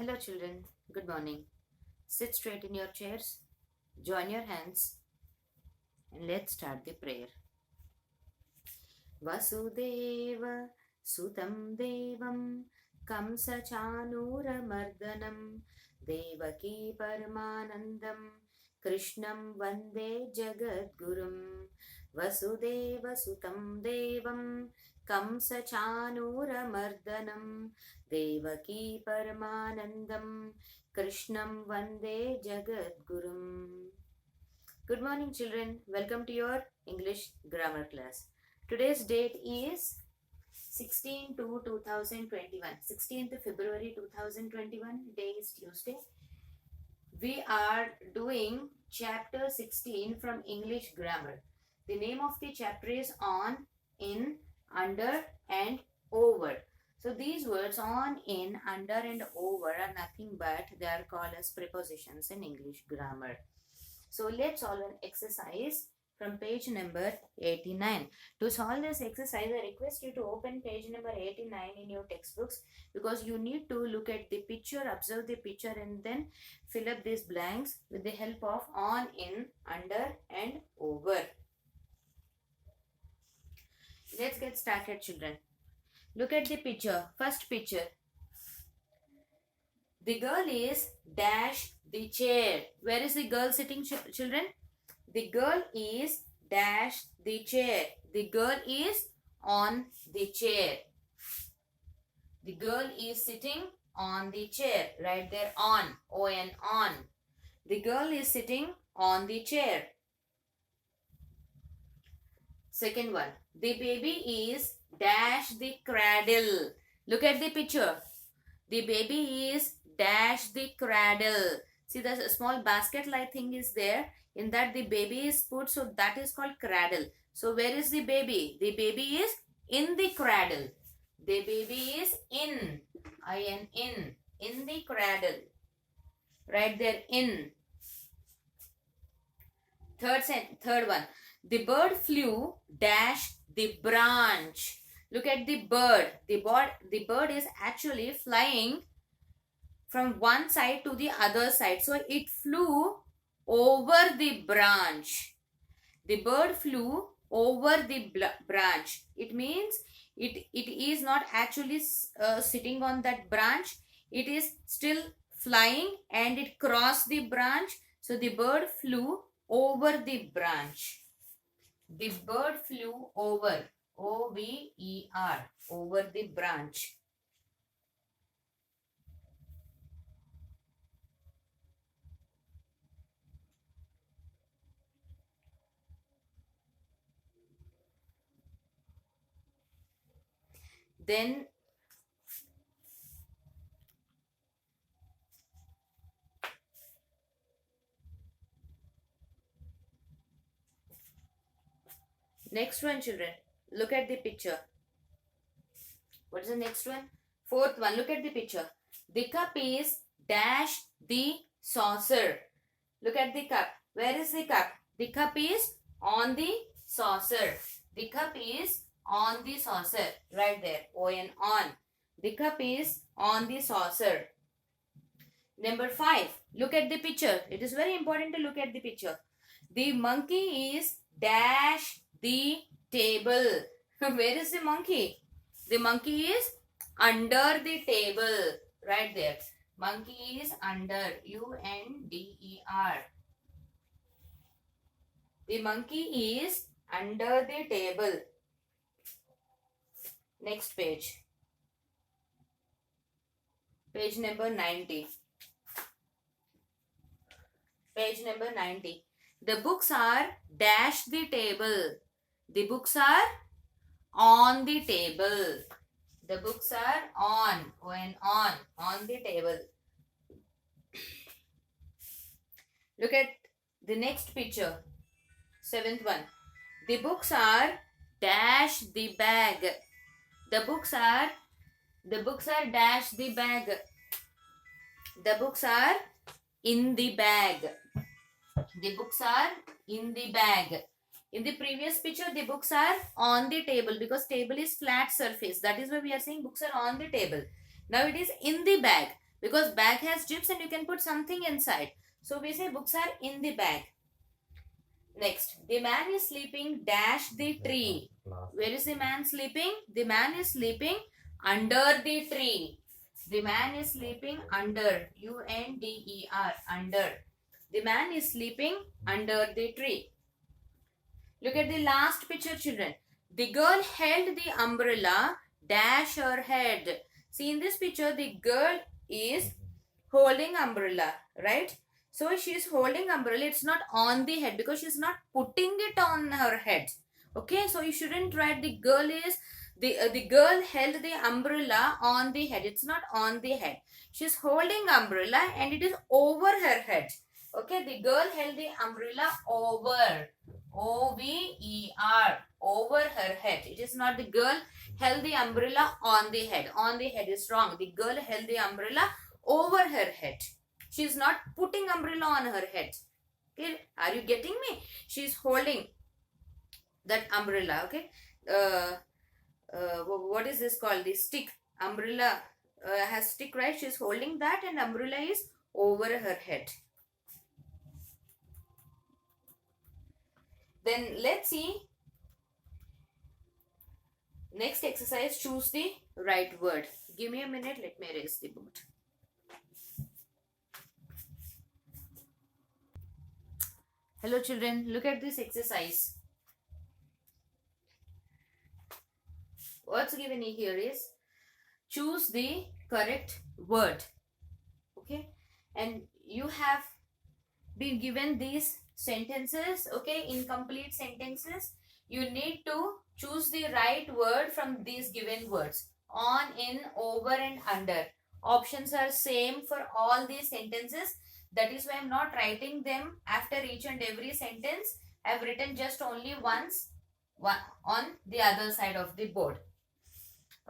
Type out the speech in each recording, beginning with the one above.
Hello children, good morning. Sit straight in your chairs, join your hands and let's start the prayer. Vasudeva Sutam Devam Kamsa Chanuramardanam Devaki Paramanandam Krishnam Vande Jagadgurum Vasudeva Sutam Devam Kamsa Chanuramardanam Devaki Paramanandam Krishnam Vande Jagadgurum. Good morning children, welcome to your English grammar class. Today's date is 16/2/2021. 16th February 2021. Day is Tuesday. We are doing chapter 16 from English grammar. The name of the chapter is on, in, under and over. So these words on, in, under and over are nothing but they are called as prepositions in English grammar. So let's solve an exercise from page number 89. To solve this exercise, I request you to open page number 89 in your textbooks because you need to look at the picture, observe the picture and then fill up these blanks with the help of on, in, under and over. Let's get started children. Look at the picture. First picture. The girl is dash the chair. Where is the girl sitting children? The girl is dash the chair. The girl is on the chair. The girl is sitting on the chair. Right there on. O-N on. The girl is sitting on the chair. Second one. The baby is dash the cradle. Look at the picture. The baby is dash the cradle. See, there's a small basket-like thing is there. In that the baby is put, so that is called cradle. So where is the baby? The baby is in the cradle. The baby is in, I-N, in the cradle. Right there, in. Third one. The bird flew dash the branch. Look at the bird. The bird is actually flying from one side to the other side. So it flew over the branch. The bird flew over the branch. It means it is not actually sitting on that branch. It is still flying and it crossed the branch. So the bird flew over the branch. The bird flew over. O-V-E-R. Over the branch. Then next one children, look at the picture. What is the next one? Fourth one, look at the picture. The cup is dash the saucer. Look at the cup. Where is the cup? The cup is on the saucer. The cup is on the saucer. Right there. O-N on. The cup is on the saucer. Number 5. Look at the picture. It is very important to look at the picture. The monkey is dash the table. Where is the monkey? The monkey is under the table. Right there. Monkey is under. U-N-D-E-R. The monkey is under the table. Next page. Page number 90. Page number 90. The books are dash the table. The books are on the table. The books are on. O-N on the table. Look at the next picture. 7th one. The books are dash the bag. The books are dash the bag. The books are in the bag. The books are in the bag. In the previous picture, the books are on the table because table is flat surface. That is why we are saying books are on the table. Now it is in the bag. because bag has zips and you can put something inside. So we say books are in the bag. Next, the man is sleeping dash the tree. Where is the man sleeping? The man is sleeping under the tree. The man is sleeping under, U-N-D-E-R, under. The man is sleeping under the tree. Look at the last picture, children. The girl held the umbrella dash her head. See, in this picture, the girl is holding umbrella, right? So she is holding umbrella. It's not on the head because she's not putting it on her head. Okay, so you shouldn't write the girl is the girl held the umbrella on the head. It's not on the head. She's holding umbrella and it is over her head. Okay, the girl held the umbrella over, O-V-E-R, over her head. It is not the girl held the umbrella on the head. On the head is wrong. The girl held the umbrella over her head. She is not putting umbrella on her head. Okay, are you getting me? She is holding that umbrella. Okay, what is this called? The stick. Umbrella has stick, right? She is holding that and umbrella is over her head. Then let's see. Next exercise, choose the right word. Give me a minute. Let me erase the board. Hello children, look at this exercise. What's given here is choose the correct word. Okay, and you have been given these sentences, okay, incomplete sentences. You need to choose the right word from these given words. On, in, over and under. Options are same for all these sentences. That is why I am not writing them after each and every sentence. I have written just only once on the other side of the board.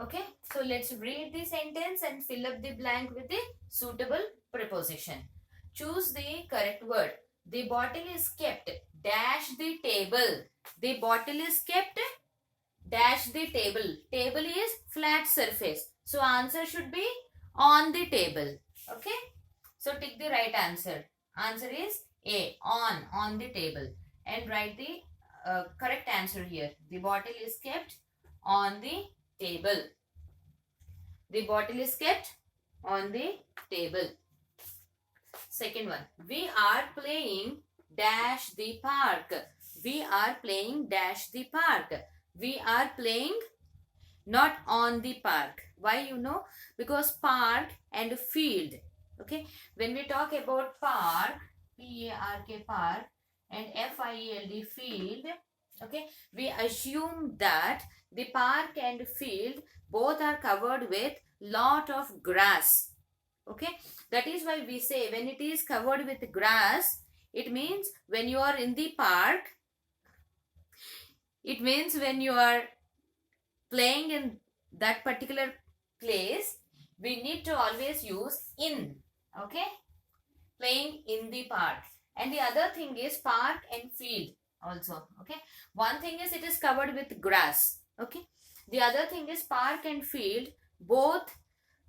Okay, so let's read the sentence and fill up the blank with the suitable preposition. Choose the correct word. The bottle is kept dash the table. The bottle is kept dash the table. Table is flat surface. So answer should be on the table. Okay. So tick the right answer. Answer is A, on the table. And write the correct answer here. The bottle is kept on the table. The bottle is kept on the table. Second one. We are playing dash the park. We are playing dash the park. We are playing not on the park. Why you know? Because park and field. Okay. When we talk about park, P-A-R-K, park, and F-I-E-L-D, field, okay, we assume that the park and field both are covered with lot of grass. Okay, that is why we say when it is covered with grass, it means when you are in the park, it means when you are playing in that particular place, we need to always use in. Okay, playing in the park. And the other thing is park and field also. Okay, one thing is it is covered with grass. Okay, the other thing is park and field both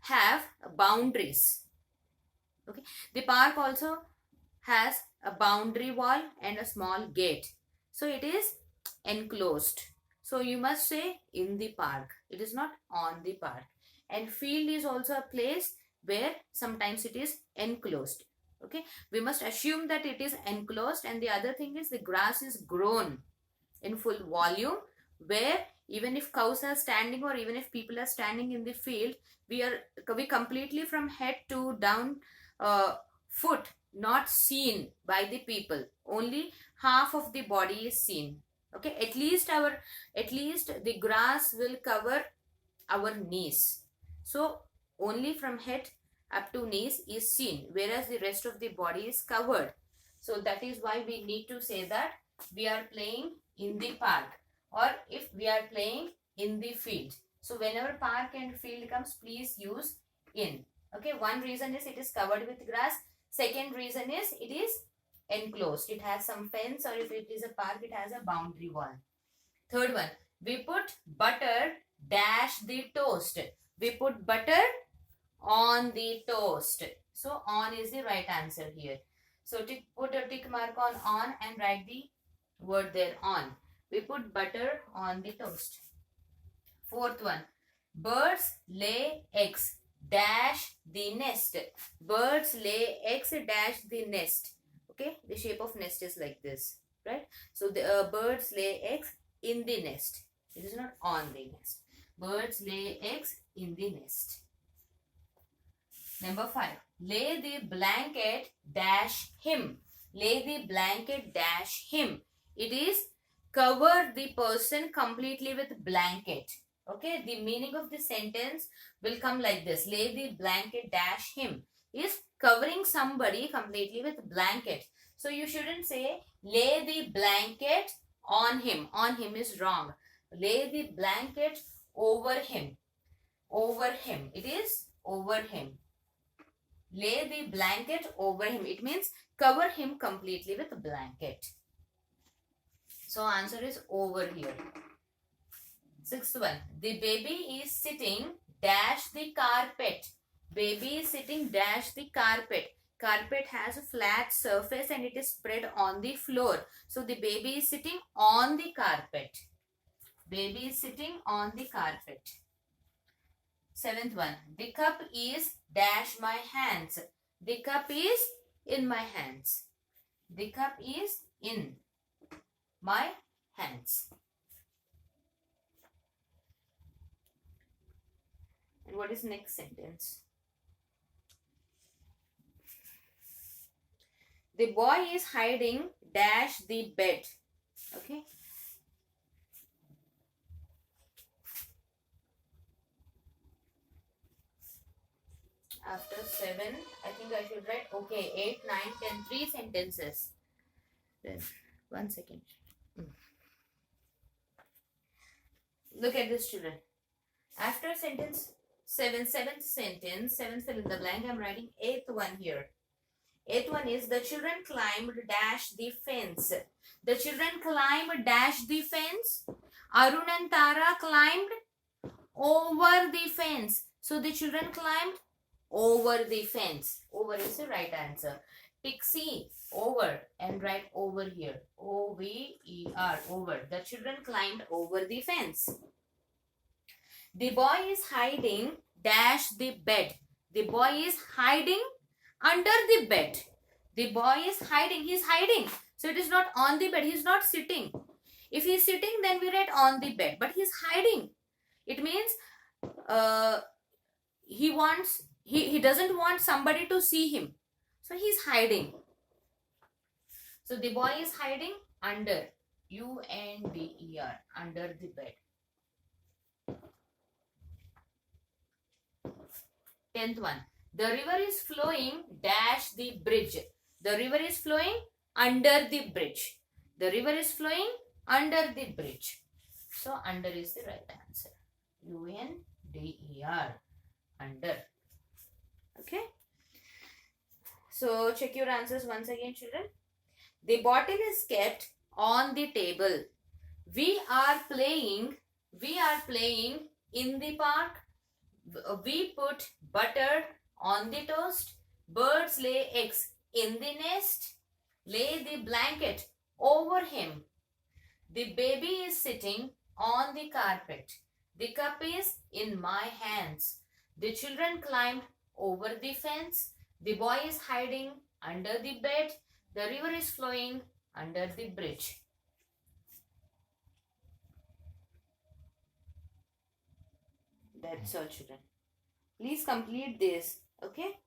have boundaries. Okay, the park also has a boundary wall and a small gate. So it is enclosed. So you must say in the park. It is not on the park. And field is also a place where sometimes it is enclosed. Okay, we must assume that it is enclosed. And the other thing is the grass is grown in full volume, where even if cows are standing or even if people are standing in the field, we completely from head to down foot not seen by the people. Only half of the body is seen. Okay, at least the grass will cover our knees. So only from head up to knees is seen, whereas the rest of the body is covered. So that is why we need to say that we are playing in the park, or if we are playing in the field. So whenever park and field comes, please use in. Okay, one reason is it is covered with grass. Second reason is it is enclosed. It has some fence, or if it is a park, it has a boundary wall. Third one, we put butter dash the toast. We put butter on the toast. So on is the right answer here. So put a tick mark on and write the word there, on. We put butter on the toast. Fourth one, birds lay eggs dash the nest. Birds lay eggs dash the nest. Okay, the shape of nest is like this, right? So the birds lay eggs in the nest. It is not on the nest. Birds lay eggs in the nest. Number 5. Lay the blanket dash him. Lay the blanket dash him. It is cover the person completely with blanket. Okay, the meaning of the sentence will come like this. Lay the blanket dash him is covering somebody completely with blanket. So you shouldn't say lay the blanket on him. On him is wrong. Lay the blanket over him. Over him. It is over him. Lay the blanket over him. It means cover him completely with a blanket. So answer is over here. Sixth one. The baby is sitting dash the carpet. Baby is sitting dash the carpet. Carpet has a flat surface and it is spread on the floor. So the baby is sitting on the carpet. Baby is sitting on the carpet. Seventh one. The cup is dash my hands. The cup is in my hands. The cup is in my hands. And what is next sentence? The boy is hiding dash the bed. Okay. After 7, I think I should write, okay, 8, 9, 10, 3 sentences. Then, 1 second. Look at this, children. After sentence 7, 7th sentence, 7th fill in the blank, I'm writing 8th one here. 8th one is the children climbed dash the fence. The children climbed dash the fence. Arun and Tara climbed over the fence. So the children climbed over the fence. Over is the right answer. Pick C, over, and write over here. O-V-E-R, over. The children climbed over the fence. The boy is hiding dash the bed. The boy is hiding under the bed. The boy is hiding. He is hiding. So it is not on the bed. He is not sitting. If he is sitting, then we write on the bed. But he is hiding. It means he doesn't want somebody to see him. So he is hiding. So the boy is hiding under. U-N-D-E-R. Under the bed. 10th one. The river is flowing dash the bridge. The river is flowing under the bridge. The river is flowing under the bridge. So under is the right answer. U-N-D-E-R. Under. Okay. So check your answers once again, children. The bottle is kept on the table. We are playing in the park. We put butter on the toast. Birds lay eggs in the nest. Lay the blanket over him. The baby is sitting on the carpet. The cup is in my hands. The children climbed over the fence. The boy is hiding under the bed. The river is flowing under the bridge. That's all, children. Please complete this. Okay?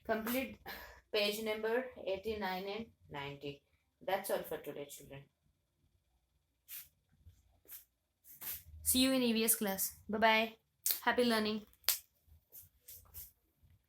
Complete page number 89 and 90. That's all for today, children. See you in EVS class. Bye-bye. Happy learning.